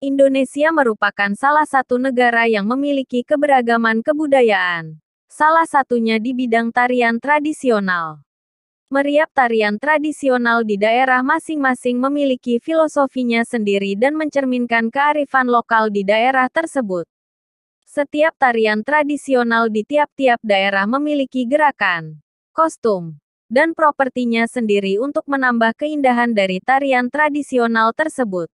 Indonesia merupakan salah satu negara yang memiliki keberagaman kebudayaan. Salah satunya di bidang tarian tradisional. Meriap tarian tradisional di daerah masing-masing memiliki filosofinya sendiri dan mencerminkan kearifan lokal di daerah tersebut. Setiap tarian tradisional di tiap-tiap daerah memiliki gerakan, kostum, dan propertinya sendiri untuk menambah keindahan dari tarian tradisional tersebut.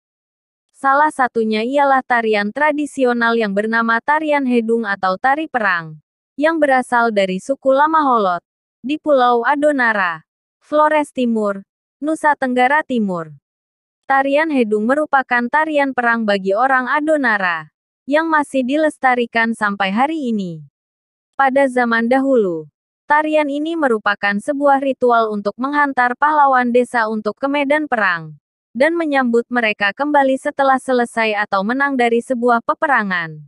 Salah satunya ialah tarian tradisional yang bernama tarian Hedung atau tari perang, yang berasal dari suku Lamaholot, di Pulau Adonara, Flores Timur, Nusa Tenggara Timur. Tarian Hedung merupakan tarian perang bagi orang Adonara, yang masih dilestarikan sampai hari ini. Pada zaman dahulu, tarian ini merupakan sebuah ritual untuk menghantar pahlawan desa untuk ke medan perang, dan menyambut mereka kembali setelah selesai atau menang dari sebuah peperangan.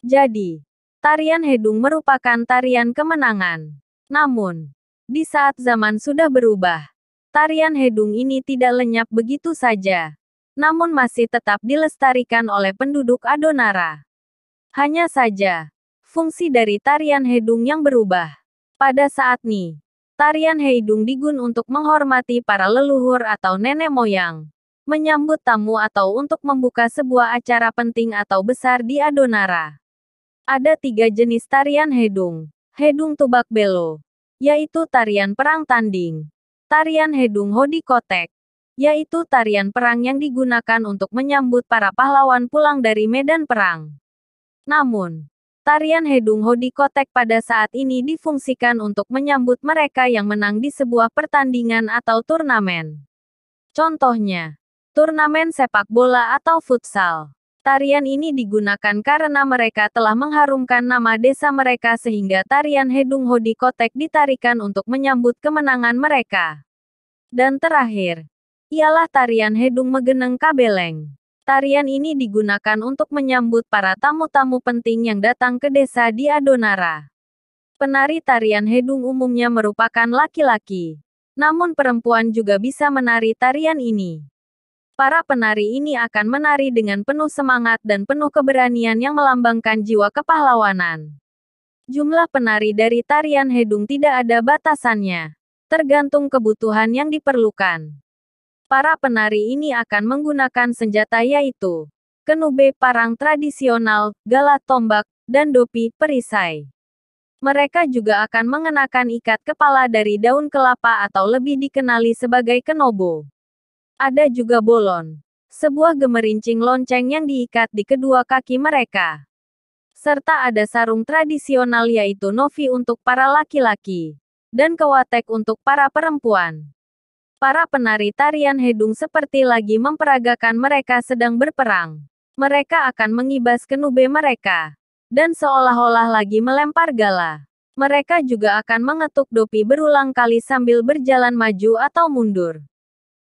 Jadi, tarian Hedung merupakan tarian kemenangan. Namun, di saat zaman sudah berubah, tarian Hedung ini tidak lenyap begitu saja, namun masih tetap dilestarikan oleh penduduk Adonara. Hanya saja, fungsi dari tarian Hedung yang berubah. Pada saat ini, tarian Hedung digunakan untuk menghormati para leluhur atau nenek moyang, menyambut tamu atau untuk membuka sebuah acara penting atau besar di Adonara. Ada 3 jenis tarian Hedung. Hedung Tubak Belo, yaitu tarian perang tanding. Tarian Hedung Hodi Kotek, yaitu tarian perang yang digunakan untuk menyambut para pahlawan pulang dari medan perang. Namun, tarian Hedung Hodi Kotek pada saat ini difungsikan untuk menyambut mereka yang menang di sebuah pertandingan atau turnamen. Contohnya, turnamen sepak bola atau futsal. Tarian ini digunakan karena mereka telah mengharumkan nama desa mereka sehingga tarian Hedung Hodi Kotek ditarikan untuk menyambut kemenangan mereka. Dan terakhir, ialah tarian Hedung Megeneng Kabeleng. Tarian ini digunakan untuk menyambut para tamu-tamu penting yang datang ke desa di Adonara. Penari tarian Hedung umumnya merupakan laki-laki. Namun perempuan juga bisa menari tarian ini. Para penari ini akan menari dengan penuh semangat dan penuh keberanian yang melambangkan jiwa kepahlawanan. Jumlah penari dari tarian Hedung tidak ada batasannya, tergantung kebutuhan yang diperlukan. Para penari ini akan menggunakan senjata yaitu kenube parang tradisional, galah tombak, dan dopi perisai. Mereka juga akan mengenakan ikat kepala dari daun kelapa atau lebih dikenali sebagai kenobo. Ada juga bolon, sebuah gemerincing lonceng yang diikat di kedua kaki mereka. Serta ada sarung tradisional yaitu novi untuk para laki-laki, dan kewatek untuk para perempuan. Para penari tarian Hedung seperti lagi memperagakan mereka sedang berperang. Mereka akan mengibas kenube mereka, dan seolah-olah lagi melempar gala. Mereka juga akan mengetuk dopi berulang kali sambil berjalan maju atau mundur.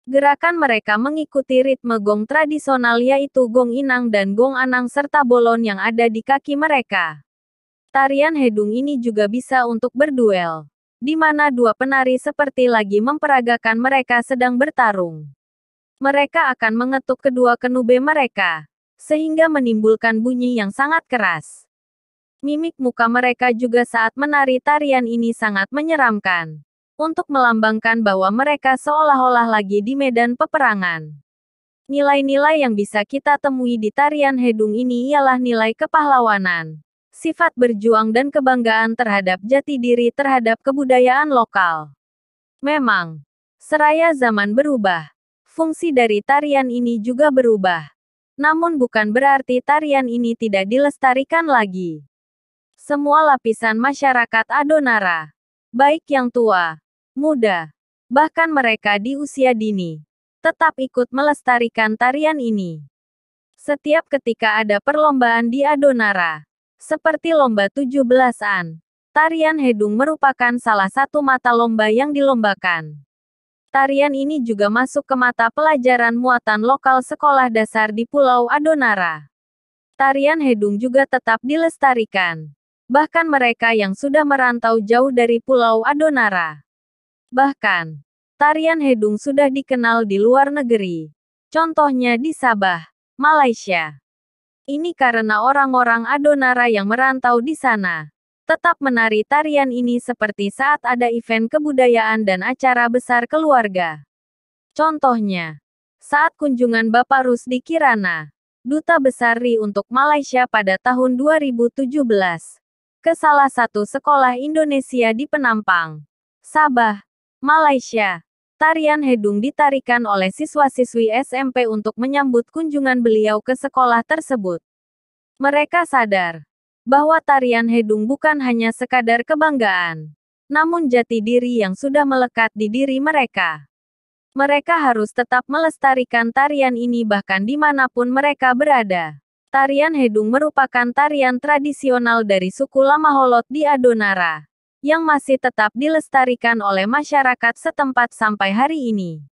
Gerakan mereka mengikuti ritme gong tradisional yaitu gong inang dan gong anang serta bolon yang ada di kaki mereka. Tarian Hedung ini juga bisa untuk berduel, di mana dua penari seperti lagi memperagakan mereka sedang bertarung. Mereka akan mengetuk kedua kenube mereka, sehingga menimbulkan bunyi yang sangat keras. Mimik muka mereka juga saat menari tarian ini sangat menyeramkan, untuk melambangkan bahwa mereka seolah-olah lagi di medan peperangan. Nilai-nilai yang bisa kita temui di tarian Hedung ini ialah nilai kepahlawanan, sifat berjuang dan kebanggaan terhadap jati diri terhadap kebudayaan lokal. Memang, seraya zaman berubah, fungsi dari tarian ini juga berubah. Namun bukan berarti tarian ini tidak dilestarikan lagi. Semua lapisan masyarakat Adonara, baik yang tua, muda, bahkan mereka di usia dini, tetap ikut melestarikan tarian ini. Setiap ketika ada perlombaan di Adonara, seperti lomba 17-an, tarian Hedung merupakan salah satu mata lomba yang dilombakan. Tarian ini juga masuk ke mata pelajaran muatan lokal sekolah dasar di Pulau Adonara. Tarian Hedung juga tetap dilestarikan, bahkan mereka yang sudah merantau jauh dari Pulau Adonara. Bahkan, tarian Hedung sudah dikenal di luar negeri. Contohnya di Sabah, Malaysia. Ini karena orang-orang Adonara yang merantau di sana tetap menari tarian ini seperti saat ada event kebudayaan dan acara besar keluarga. Contohnya, saat kunjungan Bapak Rusdi Kirana, Duta Besar RI untuk Malaysia pada tahun 2017, ke salah satu sekolah Indonesia di Penampang, Sabah, Malaysia. Tarian Hedung ditarikan oleh siswa-siswi SMP untuk menyambut kunjungan beliau ke sekolah tersebut. Mereka sadar bahwa tarian Hedung bukan hanya sekadar kebanggaan, namun jati diri yang sudah melekat di diri mereka. Mereka harus tetap melestarikan tarian ini bahkan dimanapun mereka berada. Tarian Hedung merupakan tarian tradisional dari suku Lamaholot di Adonara, yang masih tetap dilestarikan oleh masyarakat setempat sampai hari ini.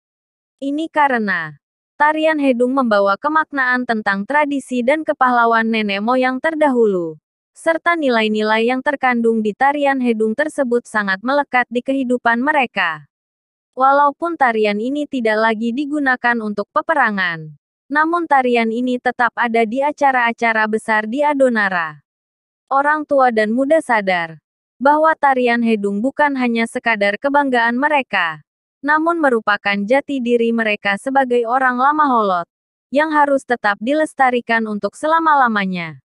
Ini karena tarian Hedung membawa kemaknaan tentang tradisi dan kepahlawan nenek moyang terdahulu, serta nilai-nilai yang terkandung di tarian Hedung tersebut sangat melekat di kehidupan mereka. Walaupun tarian ini tidak lagi digunakan untuk peperangan, namun tarian ini tetap ada di acara-acara besar di Adonara. Orang tua dan muda sadar bahwa tarian Hedung bukan hanya sekadar kebanggaan mereka, namun merupakan jati diri mereka sebagai orang Lamaholot, yang harus tetap dilestarikan untuk selama-lamanya.